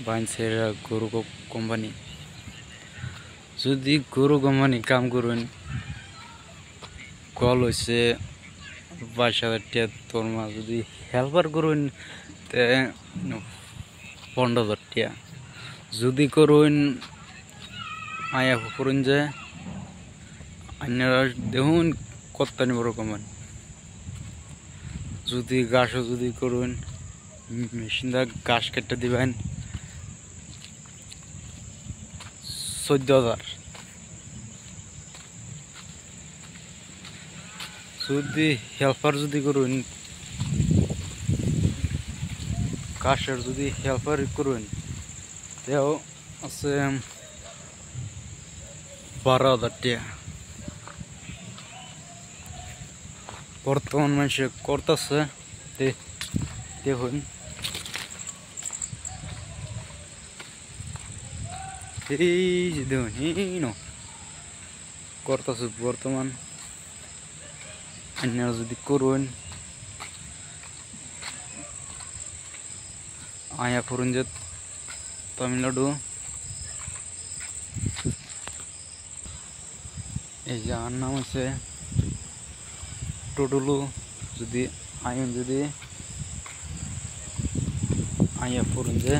বাইনছের গরু কোম্পানি যদি গরু কোম্পানি কাম করুন কল হয়েছে 22,000 টাকা তোর মা যদি হেল্পার করুন 15,000 টাকা যদি করুন আয়া করুন যে আপনারা দেখুন কত্তানি বড় কোম্পানি যদি ঘাসও যদি করুন মেশিন দা ঘাস কেটে দিবেন 14,000 যদি হেল্পার যদি করুন ঘাসের যদি হেল্পার করুন তেও আছে 12,000 টাকা বর্তমান মানুষ করতেছে দেখুন এই যে দেখুন এই করতেছে বর্তমান আপনারা যদি করুন আয়া করুন যে তামিলনাড়ু এই যে আর নাম আছে টোটলু যদি আইন যদি আয়া করুন যে